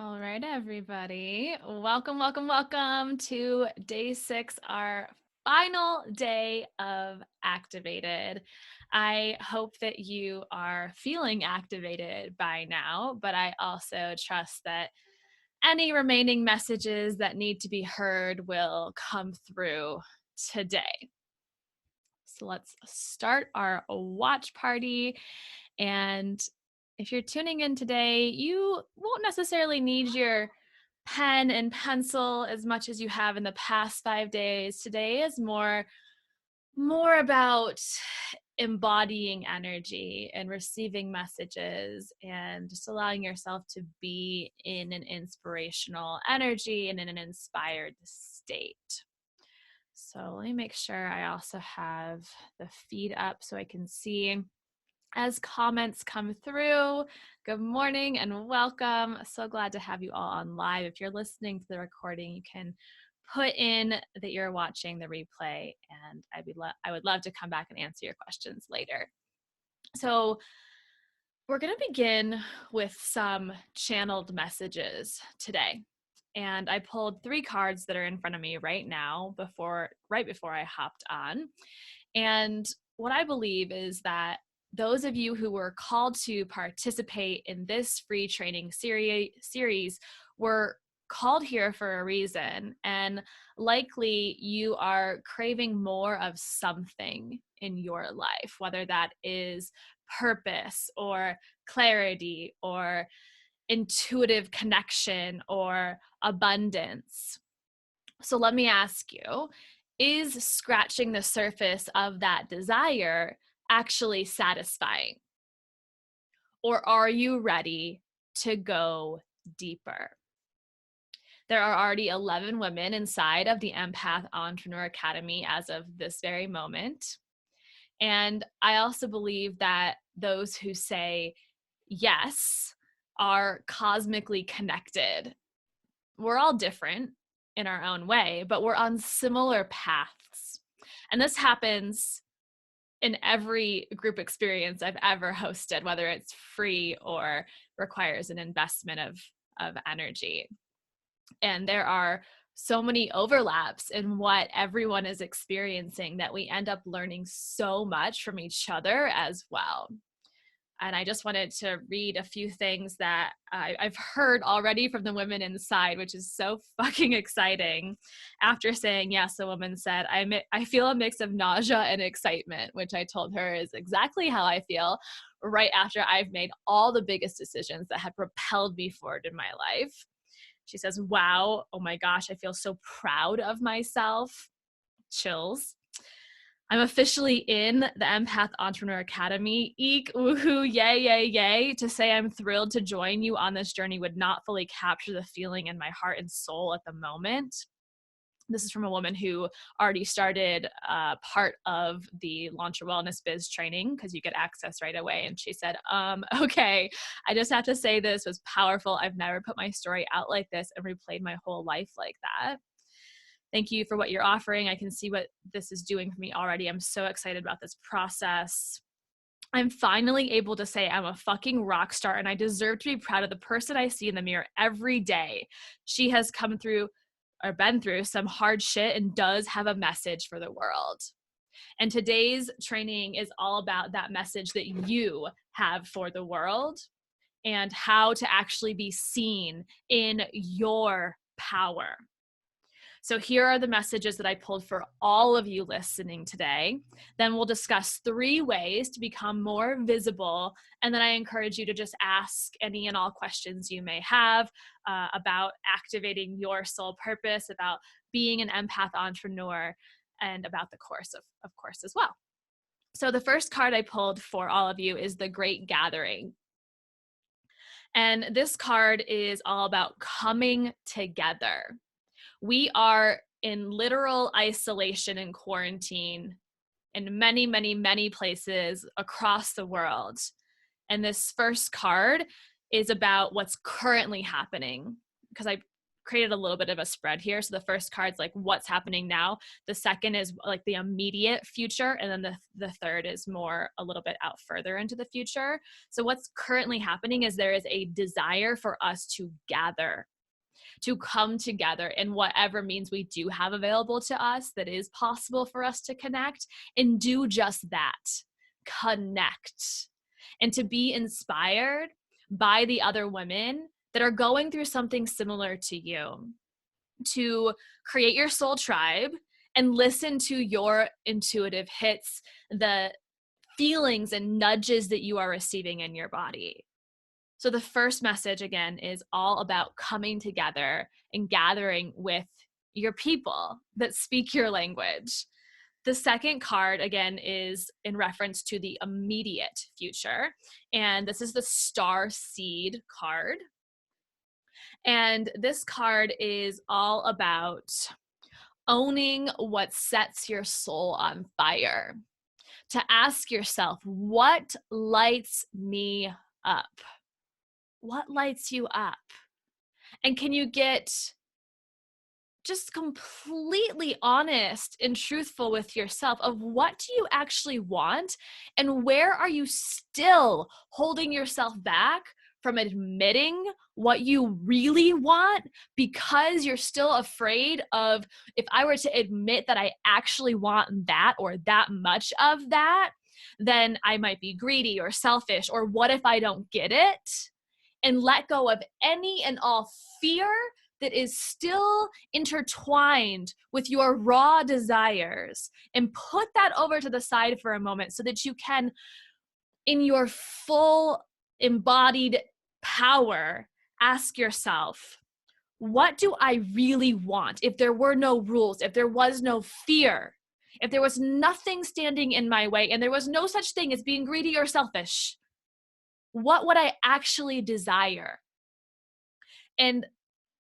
All right, everybody. Welcome to day 6, our final day of activated. I hope that you are feeling activated by now, but I also trust that any remaining messages that need to be heard will come through today. So let's start our watch party. And if you're tuning in today, you won't necessarily need your pen and pencil as much as you have in the past 5 days. Today is more about embodying energy and receiving messages and just allowing yourself to be in an inspirational energy and in an inspired state. So let me make sure I also have the feed up so I can see as comments come through. Good morning and welcome. So glad to have you all on live. If you're listening to the recording, you can put in that you're watching the replay, and I would love to come back and answer your questions later. So we're going to begin with some channeled messages today. And I pulled 3 cards that are in front of me right now right before I hopped on. And what I believe is that those of you who were called to participate in this free training series were called here for a reason, and likely you are craving more of something in your life, whether that is purpose or clarity or intuitive connection or abundance. So let me ask you, is scratching the surface of that desire actually satisfying? Or are you ready to go deeper? There are already 11 women inside of the Empath Entrepreneur Academy as of this very moment. And I also believe that those who say yes are cosmically connected. We're all different in our own way, but we're on similar paths. And this happens in every group experience I've ever hosted, whether it's free or requires an investment of energy. And there are so many overlaps in what everyone is experiencing that we end up learning so much from each other as well. And I just wanted to read a few things that I've heard already from the women inside, which is so fucking exciting. After saying yes, a woman said, I feel a mix of nausea and excitement, which I told her is exactly how I feel right after I've made all the biggest decisions that have propelled me forward in my life. She says, wow, oh my gosh, I feel so proud of myself. Chills. I'm officially in the Empath Entrepreneur Academy. Eek, woohoo, yay, yay, yay. To say I'm thrilled to join you on this journey would not fully capture the feeling in my heart and soul at the moment. This is from a woman who already started part of the Launch Your Wellness Biz training because you get access right away. And she said, okay, I just have to say this was powerful. I've never put my story out like this and replayed my whole life like that. Thank you for what you're offering. I can see what this is doing for me already. I'm so excited about this process. I'm finally able to say I'm a fucking rock star and I deserve to be proud of the person I see in the mirror every day. She has come through or been through some hard shit and does have a message for the world. And today's training is all about that message that you have for the world and how to actually be seen in your power. So here are the messages that I pulled for all of you listening today. Then we'll discuss 3 ways to become more visible. And then I encourage you to just ask any and all questions you may have about activating your soul purpose, about being an empath entrepreneur, and about the course, of course, as well. So the first card I pulled for all of you is the Great Gathering. And this card is all about coming together. We are in literal isolation and quarantine in many, many, many places across the world. And this first card is about what's currently happening, because I created a little bit of a spread here. So the first card's like what's happening now. The second is like the immediate future. And then the third is more a little bit out further into the future. So what's currently happening is there is a desire for us to gather, to come together in whatever means we do have available to us that is possible for us to connect, and do just that, connect, and to be inspired by the other women that are going through something similar to you, to create your soul tribe and listen to your intuitive hits, the feelings and nudges that you are receiving in your body. So the first message, again, is all about coming together and gathering with your people that speak your language. The second card, again, is in reference to the immediate future. And this is the Star Seed card. And this card is all about owning what sets your soul on fire. To ask yourself, what lights me up? What lights you up? And can you get just completely honest and truthful with yourself of what do you actually want, and where are you still holding yourself back from admitting what you really want because you're still afraid of, if I were to admit that I actually want that or that much of that, then I might be greedy or selfish, or what if I don't get it? And let go of any and all fear that is still intertwined with your raw desires, and put that over to the side for a moment so that you can, in your full embodied power, ask yourself, what do I really want? If there were no rules, if there was no fear, if there was nothing standing in my way, and there was no such thing as being greedy or selfish, what would I actually desire? And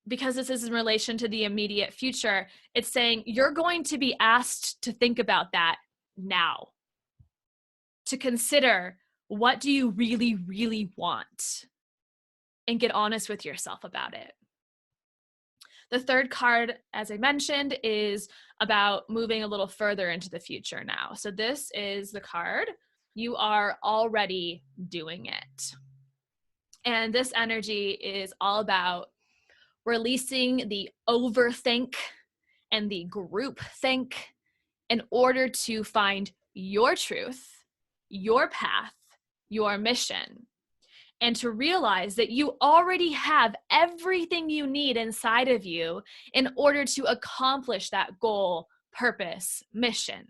because this is in relation to the immediate future, it's saying you're going to be asked to think about that now, to consider, what do you really, really want? And get honest with yourself about it. The third card, as I mentioned, is about moving a little further into the future now. So this is the card, you are already doing it. And this energy is all about releasing the overthink and the group think in order to find your truth, your path, your mission, and to realize that you already have everything you need inside of you in order to accomplish that goal, purpose, mission.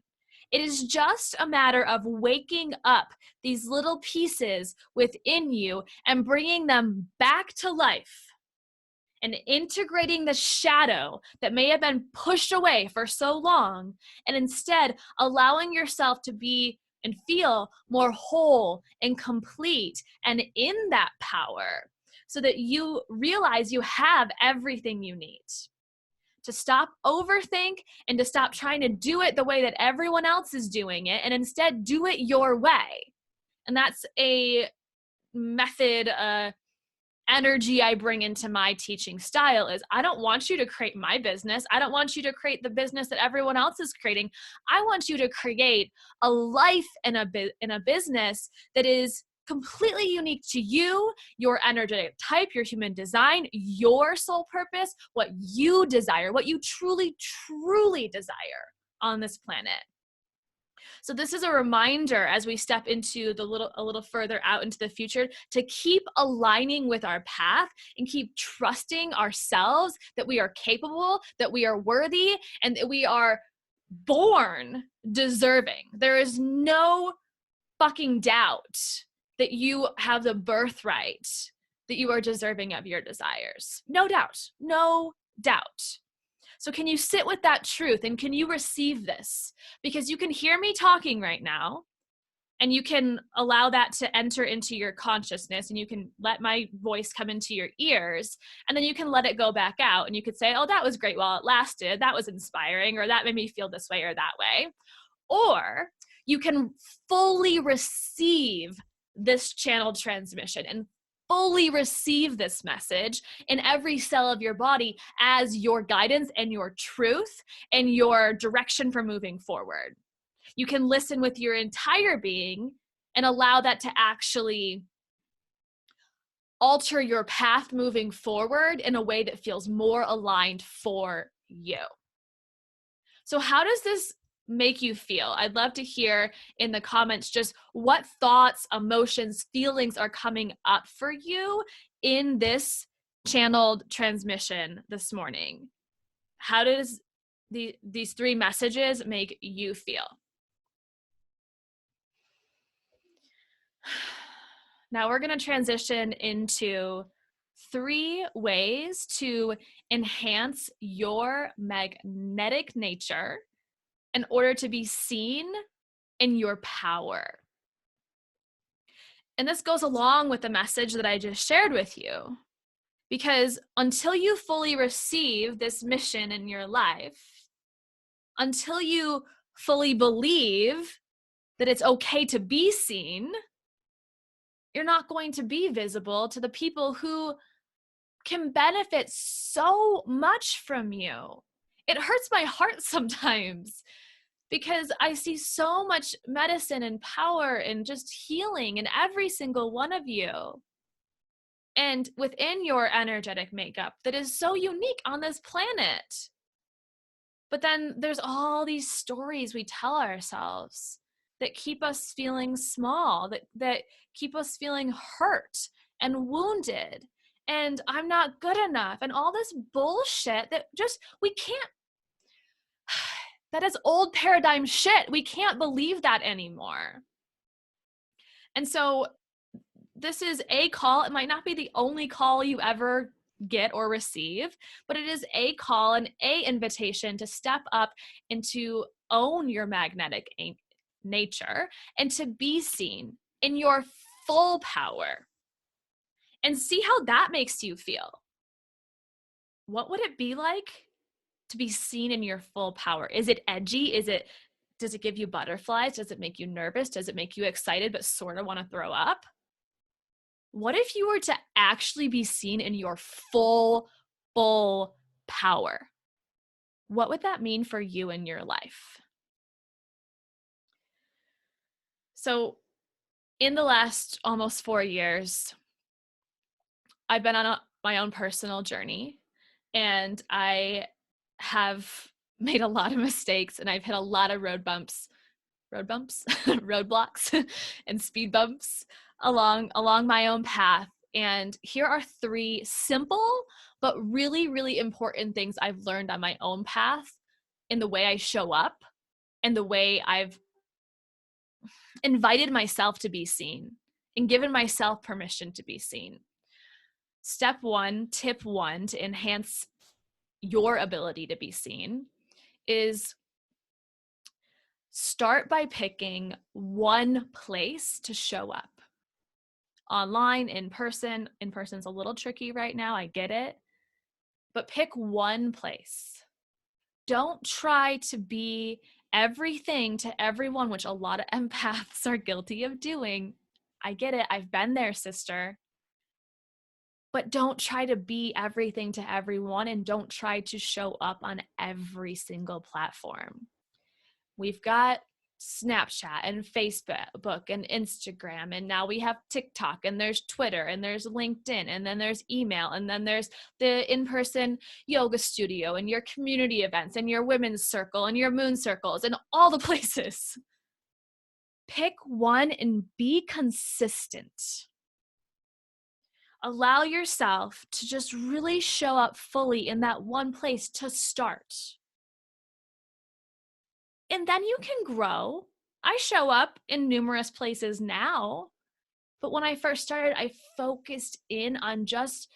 It is just a matter of waking up these little pieces within you and bringing them back to life, and integrating the shadow that may have been pushed away for so long, and instead allowing yourself to be and feel more whole and complete and in that power, so that you realize you have everything you need to stop overthink and to stop trying to do it the way that everyone else is doing it, and instead do it your way. And that's a method, energy I bring into my teaching style is, I don't want you to create my business. I don't want you to create the business that everyone else is creating. I want you to create a life and a business that is completely unique to you, your energetic type, your human design, your soul purpose, what you desire, what you truly, truly desire on this planet. So this is a reminder as we step into a little further out into the future, to keep aligning with our path and keep trusting ourselves that we are capable, that we are worthy, and that we are born deserving. There is no fucking doubt that you have the birthright, that you are deserving of your desires. No doubt. No doubt. So can you sit with that truth, and can you receive this? Because you can hear me talking right now, and you can allow that to enter into your consciousness, and you can let my voice come into your ears, and then you can let it go back out, and you could say, oh, that was great while it lasted. That was inspiring, or that made me feel this way or that way. Or you can fully receive this channeled transmission and fully receive this message in every cell of your body as your guidance and your truth and your direction for moving forward. You can listen with your entire being and allow that to actually alter your path moving forward in a way that feels more aligned for you. So how does this make you feel? I'd love to hear in the comments just what thoughts, emotions, feelings are coming up for you in this channeled transmission this morning. How does these three messages make you feel? Now we're going to transition into 3 ways to enhance your magnetic nature in order to be seen in your power. And this goes along with the message that I just shared with you, because until you fully receive this mission in your life, until you fully believe that it's okay to be seen, you're not going to be visible to the people who can benefit so much from you. It hurts my heart sometimes because I see so much medicine and power and just healing in every single one of you. And within your energetic makeup that is so unique on this planet. But then there's all these stories we tell ourselves that keep us feeling small, that keep us feeling hurt and wounded. And I'm not good enough. And all this bullshit that just, we can't, that is old paradigm shit. We can't believe that anymore. And so this is a call. It might not be the only call you ever get or receive, but it is a call and a invitation to step up and to own your magnetic nature and to be seen in your full power and see how that makes you feel. What would it be like to be seen in your full power? Is it edgy? Does it give you butterflies? Does it make you nervous? Does it make you excited but sort of want to throw up? What if you were to actually be seen in your full power? What would that mean for you in your life? So in the last almost 4 years, I've been on my own personal journey, and I have made a lot of mistakes, and I've hit a lot of roadblocks and speed bumps along my own path. And here are 3 simple but really, really important things I've learned on my own path in the way I show up and the way I've invited myself to be seen and given myself permission to be seen. Step 1, tip 1 to enhance your ability to be seen is start by picking one place to show up. Online, in person. In person's a little tricky right now, I get it. But pick one place. Don't try to be everything to everyone, which a lot of empaths are guilty of doing. I get it. I've been there, sister. But don't try to be everything to everyone, and don't try to show up on every single platform. We've got Snapchat and Facebook and Instagram, and now we have TikTok, and there's Twitter, and there's LinkedIn, and then there's email, and then there's the in-person yoga studio and your community events and your women's circle and your moon circles and all the places. Pick one and be consistent. Allow yourself to just really show up fully in that one place to start. And then you can grow. I show up in numerous places now, but when I first started, I focused in on just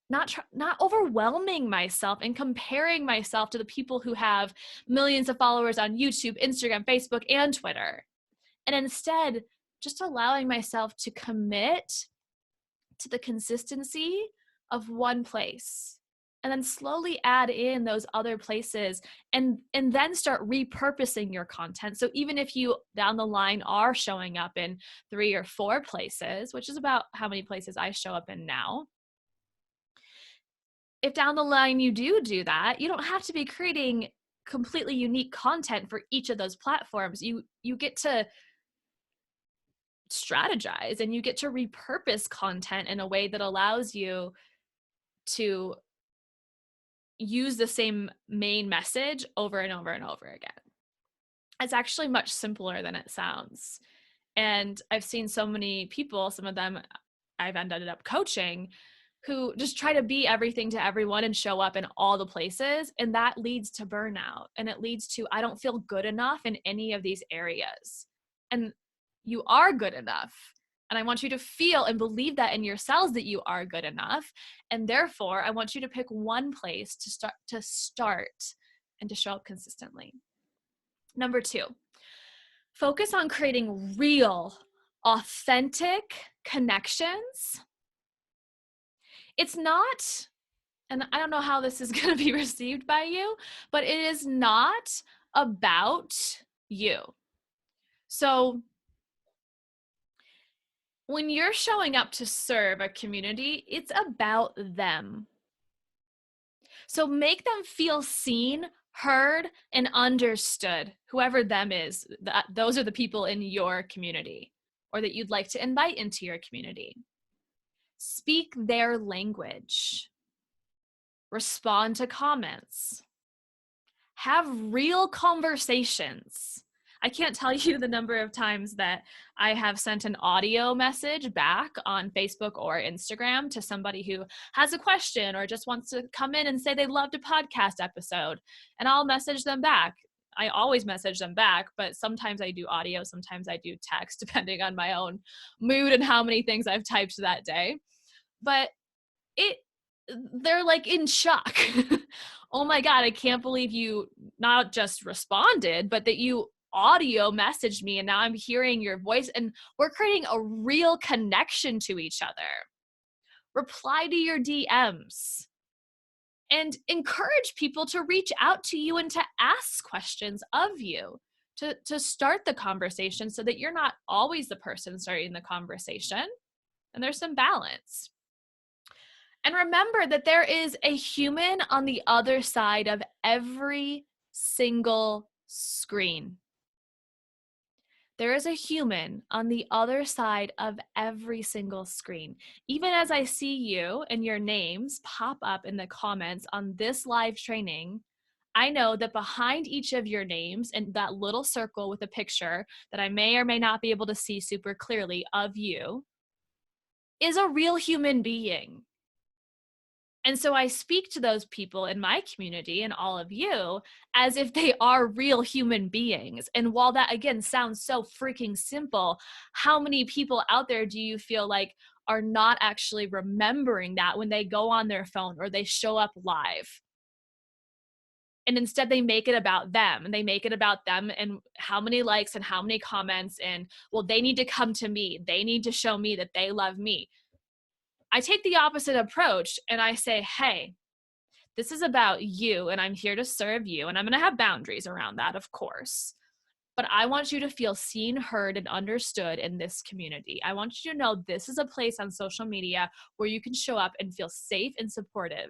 not overwhelming myself and comparing myself to the people who have millions of followers on YouTube, Instagram, Facebook, and Twitter. And instead, just allowing myself to commit to the consistency of one place. and then slowly add in those other places, and then start repurposing your content. So even if you down the line are showing up in 3 or 4 places, which is about how many places I show up in now, if down the line you do that, you don't have to be creating completely unique content for each of those platforms. You get to strategize, and you get to repurpose content in a way that allows you to use the same main message over and over and over again. It's actually much simpler than it sounds. And I've seen so many people, some of them I've ended up coaching, who just try to be everything to everyone and show up in all the places. And that leads to burnout. And it leads to, I don't feel good enough in any of these areas. And you are good enough. And I want you to feel and believe that in yourselves, that you are good enough. And therefore, I want you to pick one place to start and to show up consistently. Number 2, focus on creating real, authentic connections. It's not, and I don't know how this is going to be received by you, but it is not about you. So when you're showing up to serve a community, it's about them. So make them feel seen, heard, and understood, whoever them is. Those are the people in your community or that you'd like to invite into your community. Speak their language. Respond to comments. Have real conversations. I can't tell you the number of times that I have sent an audio message back on Facebook or Instagram to somebody who has a question or just wants to come in and say they loved a podcast episode, and I'll message them back. I always message them back, but sometimes I do audio, sometimes I do text, depending on my own mood and how many things I've typed that day. But they're like in shock. Oh my God, I can't believe you not just responded, but that you audio messaged me, and now I'm hearing your voice, and we're creating a real connection to each other. Reply to your DMs and encourage people to reach out to you and to ask questions of you, to start the conversation, so that you're not always the person starting the conversation, and there's some balance. And remember that there is a human on the other side of every single screen. There is a human on the other side of every single screen. Even as I see you and your names pop up in the comments on this live training, I know that behind each of your names and that little circle with a picture that I may or may not be able to see super clearly of you is a real human being. And so I speak to those people in my community and all of you as if they are real human beings. And while that, again, sounds so freaking simple, how many people out there do you feel like are not actually remembering that when they go on their phone or they show up live? And instead they make it about them, and they make it about them and how many likes and how many comments, and, well, they need to come to me. They need to show me that they love me. I take the opposite approach and I say, hey, this is about you, and I'm here to serve you. And I'm going to have boundaries around that, of course. But I want you to feel seen, heard, and understood in this community. I want you to know this is a place on social media where you can show up and feel safe and supportive,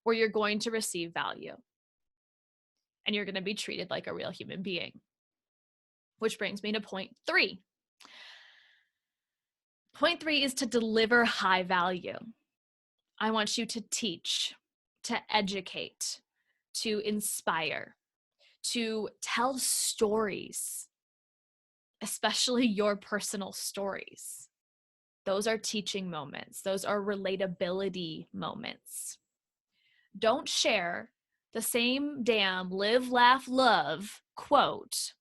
where you're going to receive value, and you're going to be treated like a real human being. Which brings me to point 3. Point 3 is to deliver high value. I want you to teach, to educate, to inspire, to tell stories, especially your personal stories. Those are teaching moments. Those are relatability moments. Don't share the same damn live, laugh, love quote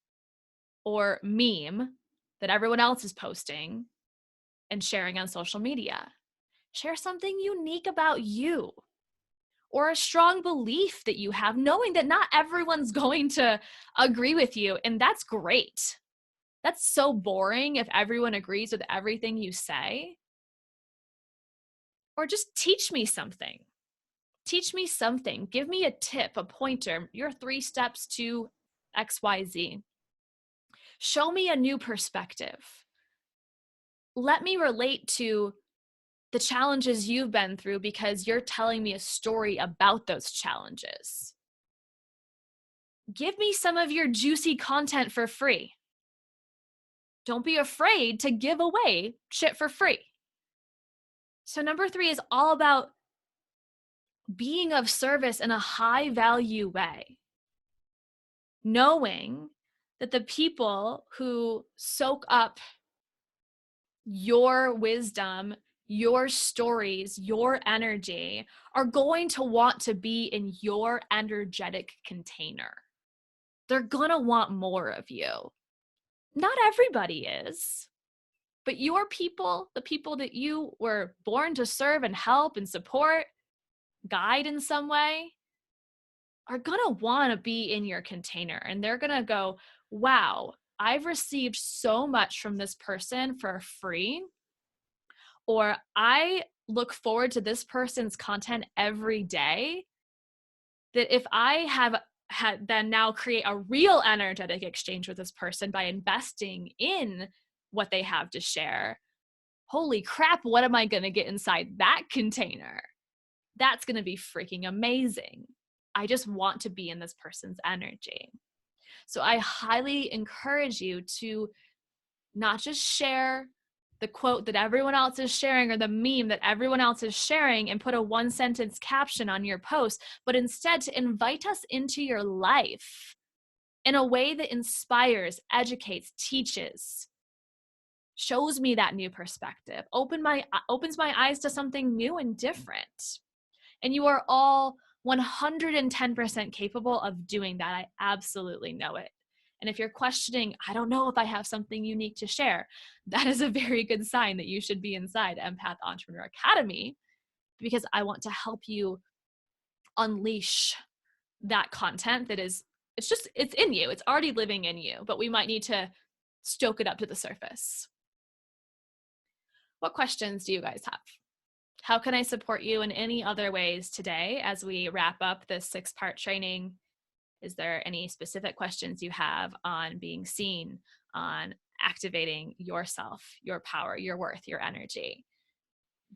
or meme that everyone else is posting and sharing on social media. Share something unique about you, or a strong belief that you have, knowing that not everyone's going to agree with you, and that's great. That's so boring if everyone agrees with everything you say. Or just teach me something. Teach me something. Give me a tip, a pointer, your 3 steps to XYZ. Show me a new perspective. Let me relate to the challenges you've been through because you're telling me a story about those challenges. Give me some of your juicy content for free. Don't be afraid to give away shit for free. So number 3 is all about being of service in a high value way. Knowing that the people who soak up your wisdom, your stories, your energy are going to want to be in your energetic container. They're going to want more of you. Not everybody is, but your people, the people that you were born to serve and help and support, guide in some way, are going to want to be in your container. And they're going to go, wow, I've received so much from this person for free. Or I look forward to this person's content every day, that if I have had then now create a real energetic exchange with this person by investing in what they have to share, holy crap, what am I going to get inside that container? That's going to be freaking amazing. I just want to be in this person's energy. So I highly encourage you to not just share the quote that everyone else is sharing or the meme that everyone else is sharing and put a 1-sentence caption on your post, but instead to invite us into your life in a way that inspires, educates, teaches, shows me that new perspective, opens my eyes to something new and different. And you are all 110% capable of doing that. I absolutely know it. And if you're questioning, I don't know if I have something unique to share, that is a very good sign that you should be inside Empath Entrepreneur Academy, because I want to help you unleash that content that is, it's in you. It's already living in you, but we might need to stoke it up to the surface. What questions do you guys have? How can I support you in any other ways today as we wrap up this 6-part training? Is there any specific questions you have on being seen, on activating yourself, your power, your worth, your energy?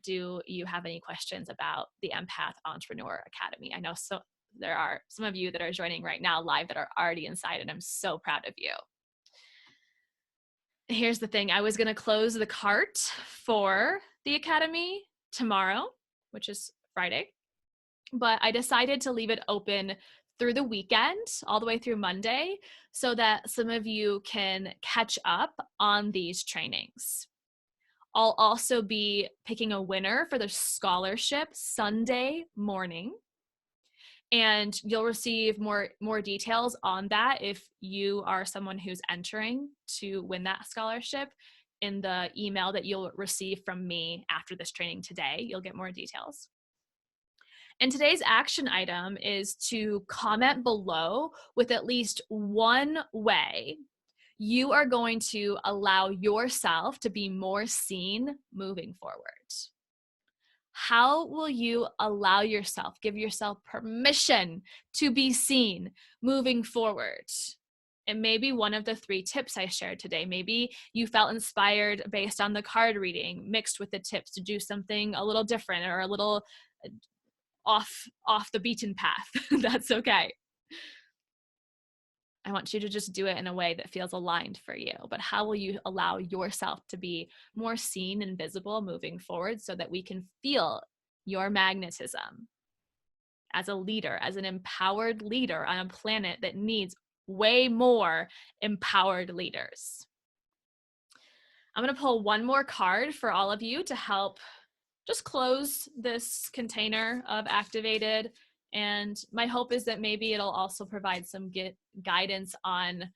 Do you have any questions about the Empath Entrepreneur Academy? I know there are some of you that are joining right now live that are already inside, and I'm so proud of you. Here's the thing. I was going to close the cart for the Academy tomorrow, which is Friday, but I decided to leave it open through the weekend, all the way through Monday, so that some of you can catch up on these trainings. I'll also be picking a winner for the scholarship Sunday morning, and you'll receive more details on that if you are someone who's entering to win that scholarship. In the email that you'll receive from me after this training today, you'll get more details. And today's action item is to comment below with at least one way you are going to allow yourself to be more seen moving forward. How will you allow yourself, give yourself permission to be seen moving forward? And maybe one of the 3 tips I shared today, maybe you felt inspired based on the card reading mixed with the tips to do something a little different or a little off the beaten path. That's okay. I want you to just do it in a way that feels aligned for you. But how will you allow yourself to be more seen and visible moving forward so that we can feel your magnetism as a leader, as an empowered leader on a planet that needs way more empowered leaders? I'm going to pull one more card for all of you to help just close this container of activated. And my hope is that maybe it'll also provide some guidance on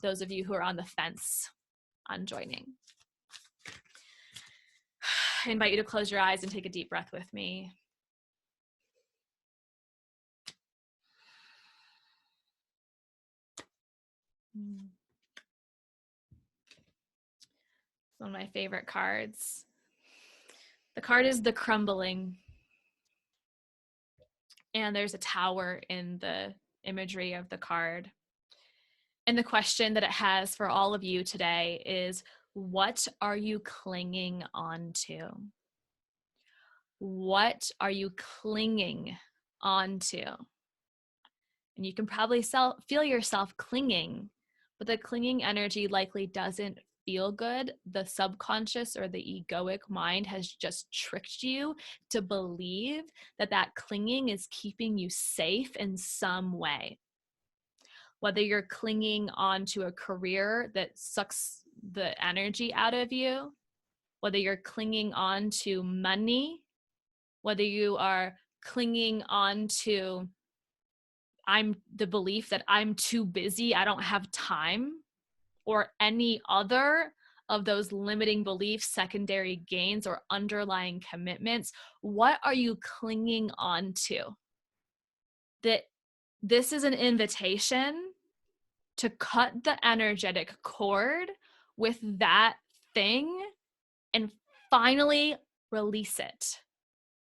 those of you who are on the fence on joining. I invite you to close your eyes and take a deep breath with me. It's one of my favorite cards. The card is the crumbling. and there's a tower in the imagery of the card. And the question that it has for all of you today is, what are you clinging onto? What are you clinging onto? And you can probably feel yourself clinging, but the clinging energy likely doesn't feel good. The subconscious or the egoic mind has just tricked you to believe that that clinging is keeping you safe in some way. Whether you're clinging onto a career that sucks the energy out of you, whether you're clinging on to money, whether you are clinging on to the belief that I'm too busy, I don't have time, or any other of those limiting beliefs, secondary gains, or underlying commitments, what are you clinging on to? That this is an invitation to cut the energetic cord with that thing and finally release it.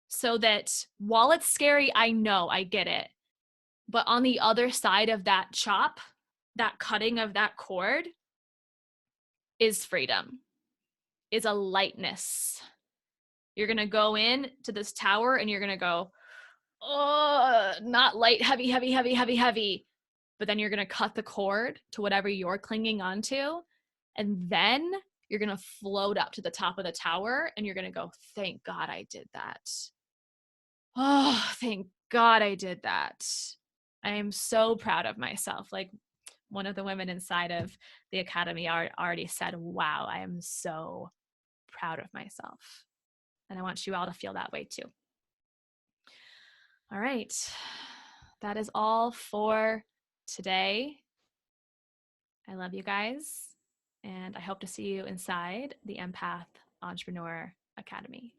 So that while it's scary, I know, I get it. But on the other side of that chop, that cutting of that cord is freedom, is a lightness. You're going to go in to this tower and you're going to go, oh, not light, heavy, heavy, heavy, heavy, heavy. But then you're going to cut the cord to whatever you're clinging onto. And then you're going to float up to the top of the tower and you're going to go, thank God I did that. Oh, thank God I did that. I am so proud of myself. Like, one of the women inside of the academy already said, wow, I am so proud of myself. And I want you all to feel that way too. All right. That is all for today. I love you guys, and I hope to see you inside the Empath Entrepreneur Academy.